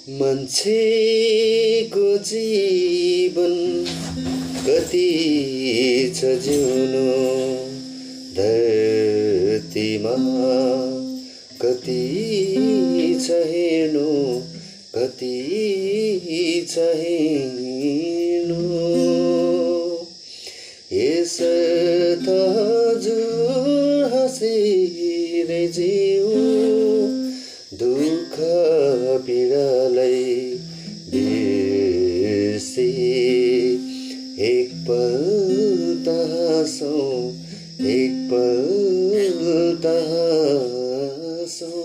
मान्छेको जीवन कति छ जिउनु धरतीमा कति छ हेर्नु कति छ हेर्नु यसर्थ हजुर हाँसेरै जिउ दुःख पीडालाई बिर्सी एकपल त हाँसौँ एकपल त हाँसौँ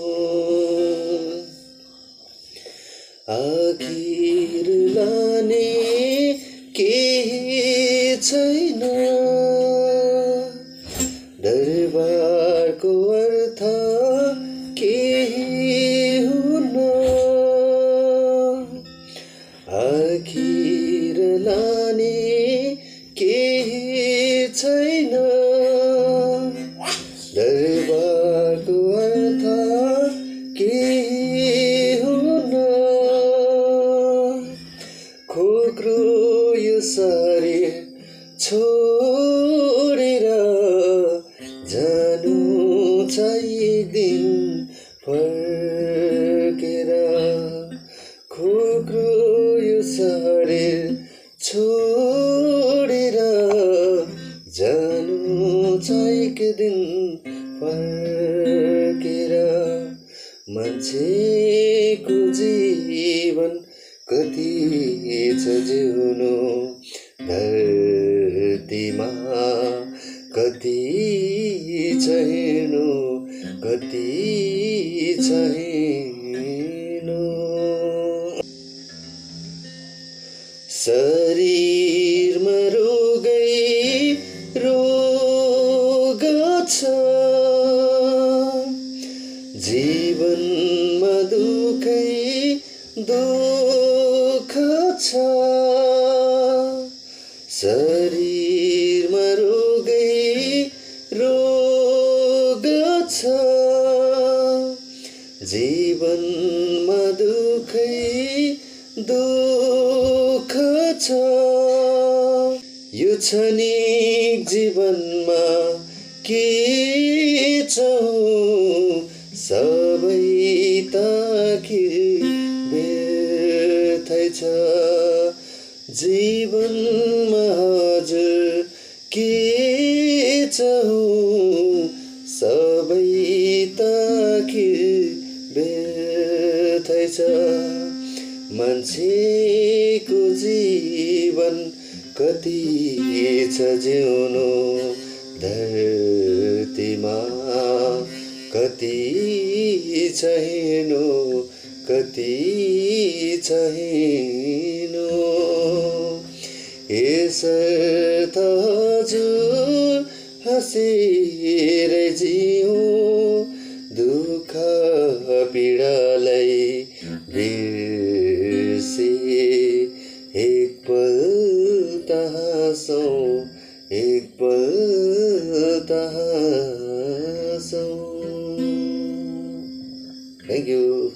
आखिर लाने केही छैन दरबारको अर्थ केही हुन आखिर लाने केही छैन दरबारको अर्थ केही हुन खोक्रो यो शरीर छोडेर जानु छ एक दिन फर्केर खोक्रो यो शरीर छोडेर जानु छ एक दिन फर्केर मान्छेको जीवन कति छ जिउनु धरतीमा कति छ हेर्नु कति छ हेर्नु शरीरमा रोगै रोग छ जीवनमा दुःखै दुःख छ शरीरमा रोगै रोग छ जीवनमा दुःखै दुःख छ यो क्षणिक जीवनमा के छ सबै त व्यर्थै छ जीवनमा हजुर के छ सबै त व्यर्थै छ मान्छेको जीवन कति छ जिउनु धरतीमा कति छ हेर्नु कति छ हेर्नु यसर्थ हजुर हाँसेरै जिउ दुःख पीडालाई बिर्सी एकपल त हाँसौँ एकपल त हाँसौँ। Thank you.